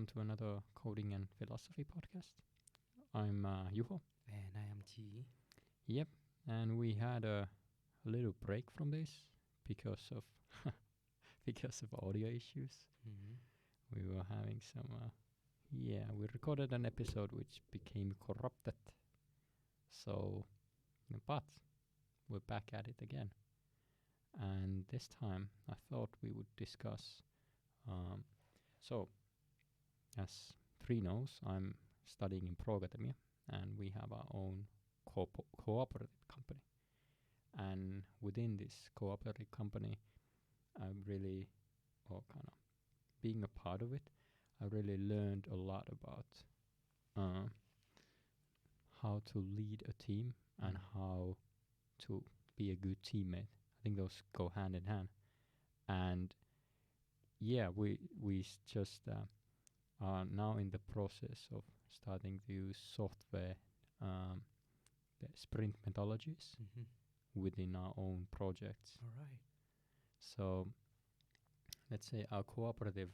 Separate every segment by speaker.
Speaker 1: welcome to another Coding and Philosophy podcast. I'm Juho.
Speaker 2: And I am G.
Speaker 1: Yep, and we had a little break from this because of because of audio issues.
Speaker 2: Mm-hmm.
Speaker 1: We were having some. We recorded an episode which became corrupted. So, but we're back at it again. And this time, I thought we would discuss. As Three knows, I'm studying in Pro Academia, and we have our own cooperative company. And within this cooperative company, I'm really, being a part of it, I really learned a lot about how to lead a team and how to be a good teammate. I think those go hand in hand. And we just are now in the process of starting to use software, the sprint methodologies within our own projects.
Speaker 2: All right.
Speaker 1: So let's say our cooperative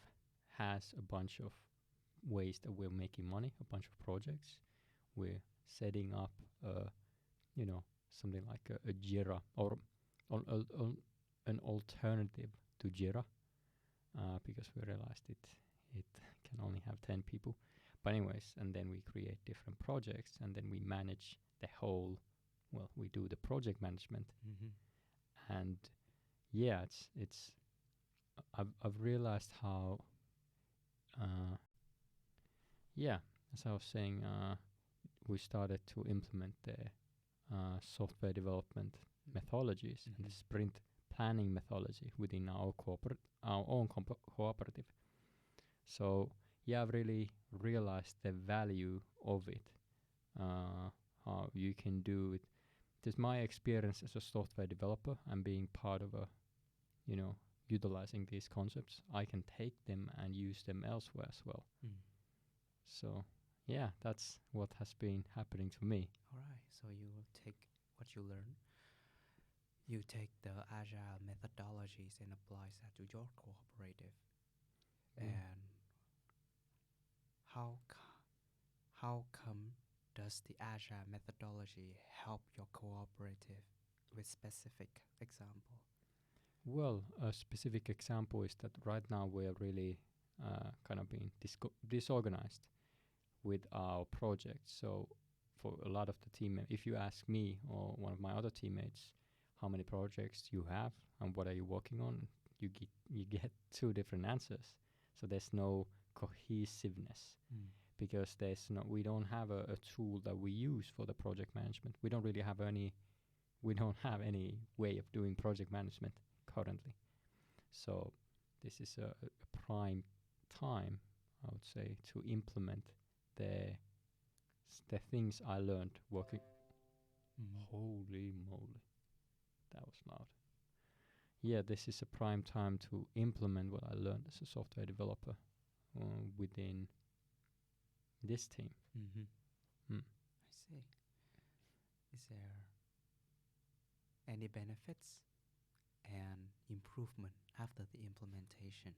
Speaker 1: has a bunch of ways that we're making money, a bunch of projects. We're setting up, something like a Jira or an alternative to Jira, because we realized it can only have 10 people. But anyways, and then we create different projects, and then we manage the whole. Well, we do the project management, and it's. I've realized how. As I was saying, we started to implement the software development methodologies and the sprint planning methodology within our own cooperative. So I've really realized the value of it, how you can do it. Just my experience as a software developer and being part of utilizing these concepts, I can take them and use them elsewhere as well. So that's what has been happening to me.
Speaker 2: All right. So you will take what you learn. You take the agile methodologies and apply that to your cooperative. And how come does the agile methodology help your cooperative with specific example?
Speaker 1: Well, a specific example is that right now we are really kind of being disorganized with our projects. So for a lot of the team, if you ask me or one of my other teammates how many projects you have and what are you working on, you get two different answers. So there's no cohesiveness because we don't have a tool that we use for the project management. We don't really have any way of doing project management currently. So this is a prime time, I would say, to implement the things I learned working. Holy moly, that was loud. This is a prime time to implement what I learned as a software developer within this team.
Speaker 2: I see. Is there any benefits and improvement after the implementation?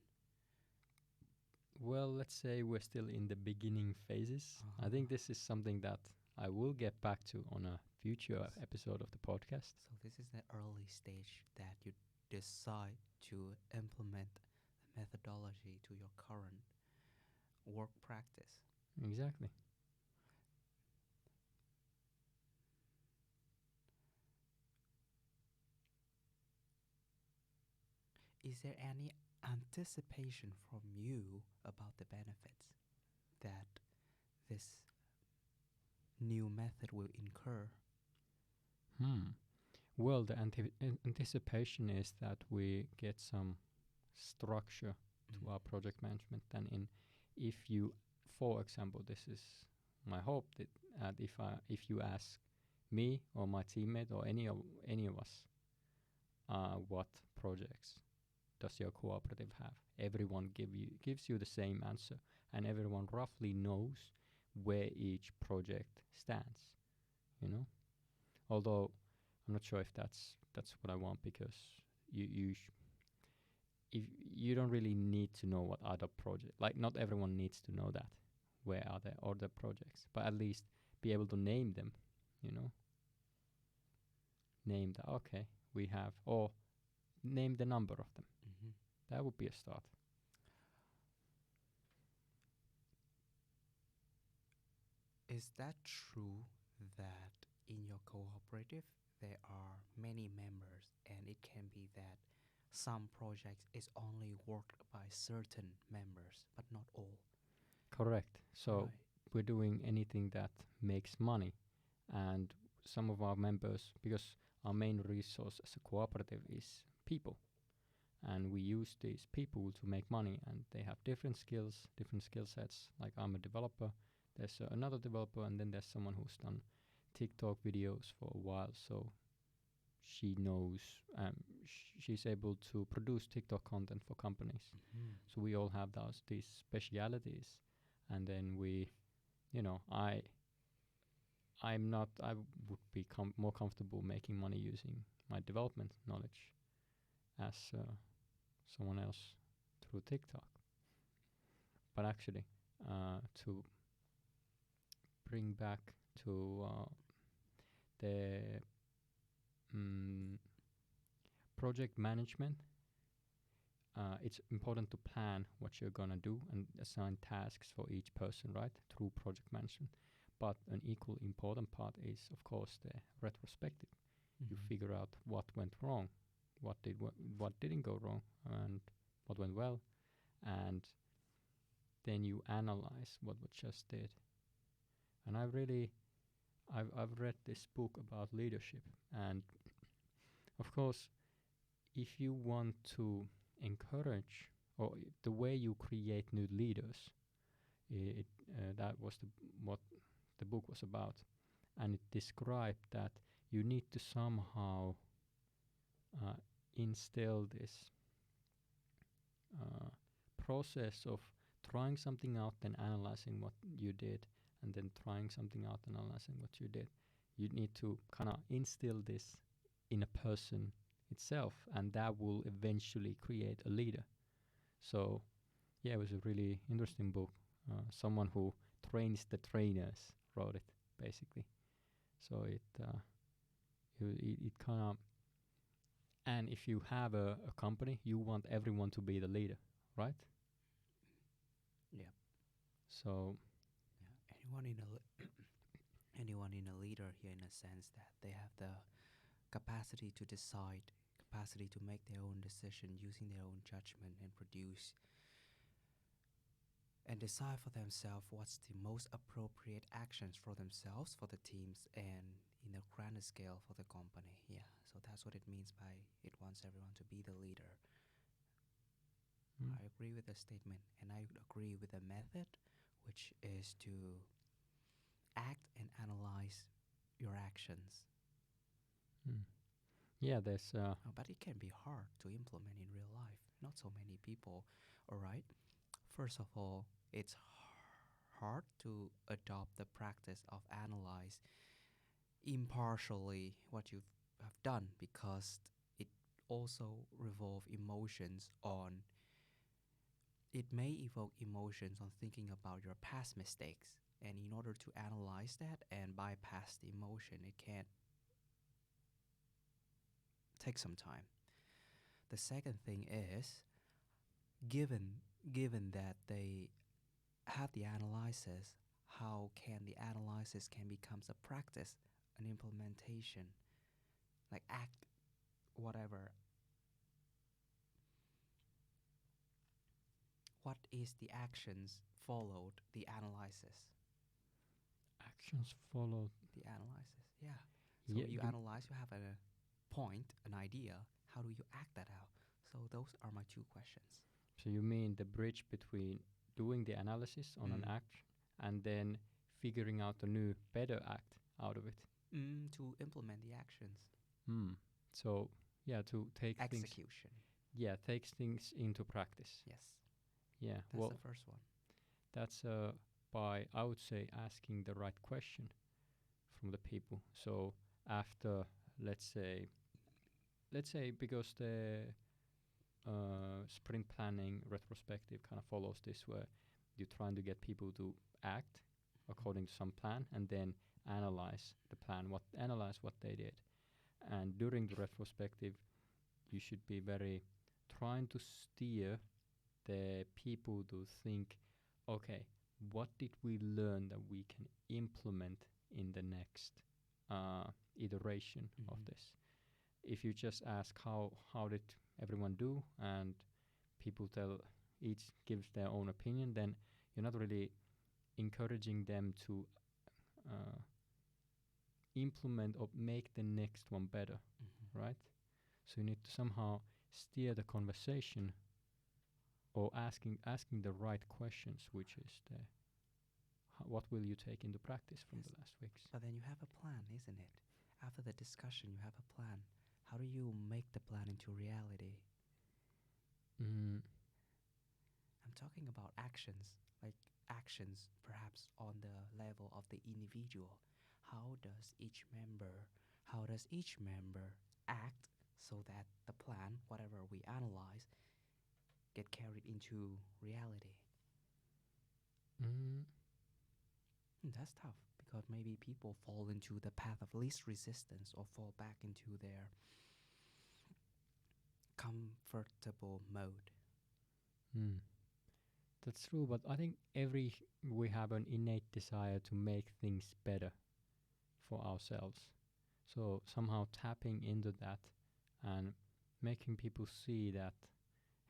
Speaker 1: Well, let's say we're still in the beginning phases. I think this is something that I will get back to on a future episode of the podcast.
Speaker 2: So this is the early stage that you decide to implement the methodology to your current work practice.
Speaker 1: Exactly.
Speaker 2: Is there any anticipation from you about the benefits that this new method will incur?
Speaker 1: Well, the anticipation is that we get some structure to our project management. And for example, this is my hope that if you ask me or my teammate or any of us, what projects does your cooperative have? Everyone gives you the same answer, and everyone roughly knows where each project stands. Although I'm not sure if that's what I want, because if you don't really need to know what other project, like not everyone needs to know that where are the other projects, but at least be able to name them, you know, name that, okay, we have, or name the number of them.
Speaker 2: Mm-hmm.
Speaker 1: That would be a start.
Speaker 2: Is that true that in your cooperative there are many members and it can be that some projects is only worked by certain members but not all?
Speaker 1: Correct. So
Speaker 2: Right.
Speaker 1: we're doing anything that makes money, and some of our members, because our main resource as a cooperative is people, and we use these people to make money, and they have different skills, different skill sets. Like I'm a developer, there's another developer, and then there's someone who's done TikTok videos for a while, so she knows, she's able to produce TikTok content for companies.
Speaker 2: Mm-hmm.
Speaker 1: So we all have these specialities, and then we, you know, I'm not, I would be more comfortable making money using my development knowledge as someone else through TikTok. But actually, to bring back to the project management, it's important to plan what you're gonna do and assign tasks for each person, right, through project management. But an equal important part is, of course, the retrospective.
Speaker 2: Mm-hmm.
Speaker 1: You figure out what went wrong, what didn't go wrong, and what went well, and then you analyze what we just did. And I've read this book about leadership, and of course, if you want to encourage, or the way you create new leaders, that was what the book was about, and it described that you need to somehow instill this process of trying something out, then analyzing what you did, and then trying something out and analyzing what you did. You need to kind of instill this in a person itself, and that will eventually create a leader. So, yeah, it was a really interesting book. Someone who trains the trainers wrote it, basically. So it kind of, and if you have a company, you want everyone to be the leader, right?
Speaker 2: Yeah.
Speaker 1: So
Speaker 2: Yeah. Anyone in a leader here, in a sense that they have the capacity to decide, capacity to make their own decision using their own judgment and produce and decide for themselves what's the most appropriate actions for themselves, for the teams, and in a grander scale for the company. Yeah, so that's what it means by it wants everyone to be the leader. I agree with the statement, and I agree with the method, which is to act and analyze your actions.
Speaker 1: yeah, there's
Speaker 2: But it can be hard to implement in real life. Not so many people. All right. First of all, it's hard to adopt the practice of analyze impartially what you have done, because it also revolve emotions on it may evoke emotions on thinking about your past mistakes, and in order to analyze that and bypass the emotion, it can take some time. The second thing is, given that they have the analysis, how can the analysis can becomes a practice, an implementation, like act, whatever. What is the actions followed the analysis?
Speaker 1: actions followed.
Speaker 2: The analysis, yeah. So
Speaker 1: Yeah,
Speaker 2: you analyze, you have a point, an idea. How do you act that out? So those are my two questions.
Speaker 1: so you mean the bridge between doing the analysis on an act and then figuring out a new, better act out of it?
Speaker 2: To implement the actions.
Speaker 1: So, yeah, to take things,
Speaker 2: Execution.
Speaker 1: takes things into practice.
Speaker 2: Yes,
Speaker 1: Yeah,
Speaker 2: that's
Speaker 1: well,
Speaker 2: the first one.
Speaker 1: that's by, I would say, asking the right question from the people. So after, let's say, because sprint planning retrospective kind of follows this, where you're trying to get people to act according to some plan and then analyze the plan, analyze what they did. And during the retrospective, you should be very trying to steer the people to think, okay, what did we learn that we can implement in the next iteration of this? If you just ask how did everyone do, and people each gives their own opinion, then you're not really encouraging them to implement or make the next one better, right? So you need to somehow steer the conversation, or asking the right questions, which is what will you take into practice from the last weeks?
Speaker 2: But then you have a plan, isn't it? After the discussion, you have a plan. How do you make the plan into reality? I'm talking about actions, like actions perhaps on the level of the individual. How does each member act so that the plan, whatever we analyze, get carried into reality? That's tough, because maybe people fall into the path of least resistance or fall back into their comfortable mode.
Speaker 1: That's true, but I think we have an innate desire to make things better for ourselves. So somehow tapping into that and making people see that,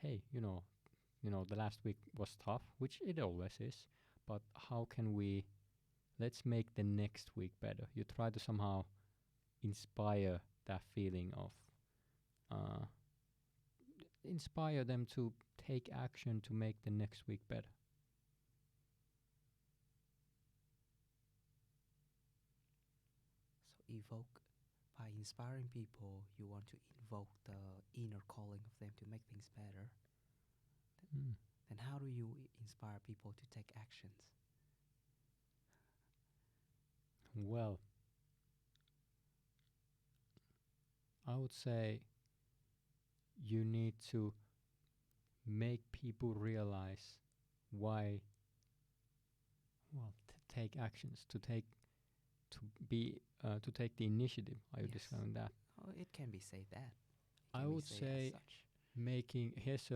Speaker 1: hey, the last week was tough, which it always is, but how can let's make the next week better. You try to somehow inspire that feeling of, inspire them to take action to make the next week better.
Speaker 2: So by inspiring people, you want to invoke the inner calling of them to make things better. Then how do you inspire people to take actions?
Speaker 1: Well, I would say you need to make people realize why, take actions, to take the initiative. Are you describing that?
Speaker 2: Oh, it can be said that.
Speaker 1: I would say here's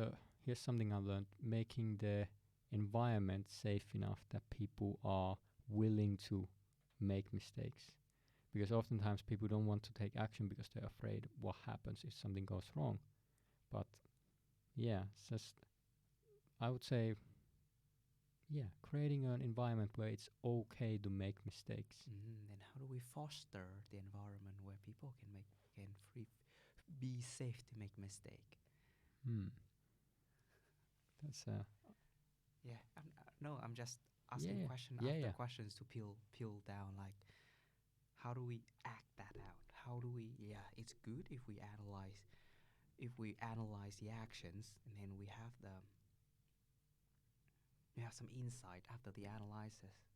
Speaker 1: something I learned: making the environment safe enough that people are willing to make mistakes. Because oftentimes people don't want to take action because they're afraid what happens if something goes wrong. But it's just, I would say, creating an environment where it's okay to make mistakes.
Speaker 2: Then how do we foster the environment where people can be safe to make mistake?
Speaker 1: That's
Speaker 2: I'm just asking question after questions to peel down, like, how do we act that out? How do we? It's good if we analyze the actions, and then we have some insight after the analysis.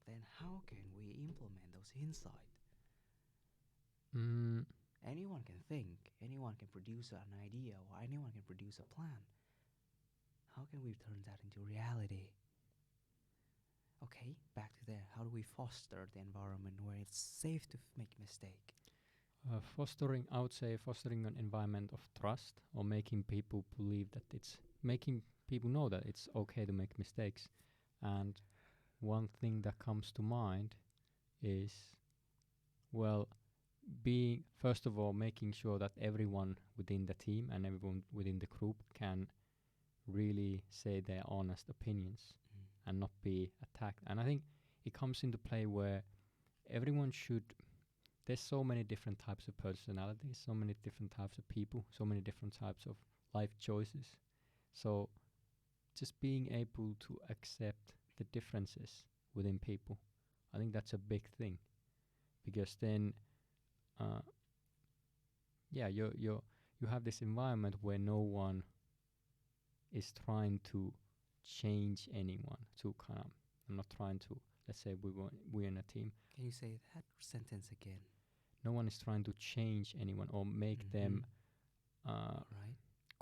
Speaker 2: Then how can we implement those insights? Anyone can think, anyone can produce an idea, or anyone can produce a plan. How can we turn that into reality? Okay, back to there. How do we foster the environment where it's safe to make mistake?
Speaker 1: I would say fostering an environment of trust, or making people believe that making people know that it's okay to make mistakes. And one thing that comes to mind is, first of all, making sure that everyone within the team and everyone within the group can really say their honest opinions and not be attacked. And I think it comes into play where there's so many different types of personalities, so many different types of people, so many different types of life choices. So just being able to accept the differences within people, I think that's a big thing, because then you have this environment where no one is trying to change anyone. I'm not trying to, let's say we're in a team.
Speaker 2: Can you say that sentence again?
Speaker 1: No one is trying to change anyone or make them
Speaker 2: right,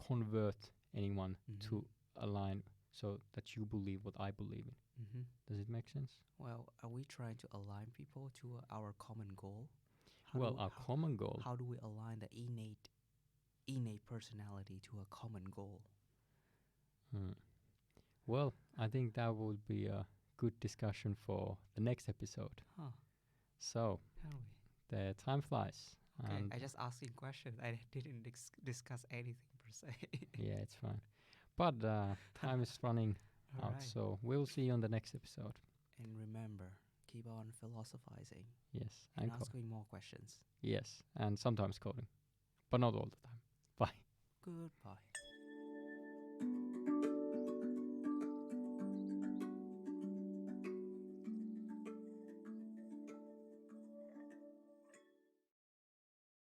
Speaker 1: convert anyone
Speaker 2: Mhm.
Speaker 1: to align so that you believe what I believe in.
Speaker 2: Mhm.
Speaker 1: Does it make sense?
Speaker 2: Well, are we trying to align people to our common goal?
Speaker 1: Well, our common goal.
Speaker 2: How do we align the innate personality to a common goal?
Speaker 1: Well, I think that would be a good discussion for the next episode.
Speaker 2: Huh?
Speaker 1: So,
Speaker 2: Can we?
Speaker 1: the time flies.
Speaker 2: Okay,
Speaker 1: And
Speaker 2: I just asking questions. I didn't discuss anything per se.
Speaker 1: yeah, it's fine. But time is running
Speaker 2: All
Speaker 1: out,
Speaker 2: right.
Speaker 1: so we'll see you on the next episode.
Speaker 2: And remember, keep on philosophizing
Speaker 1: Yes,
Speaker 2: and
Speaker 1: and
Speaker 2: asking more questions.
Speaker 1: yes, and sometimes coding, but not all the time. Bye.
Speaker 2: Goodbye.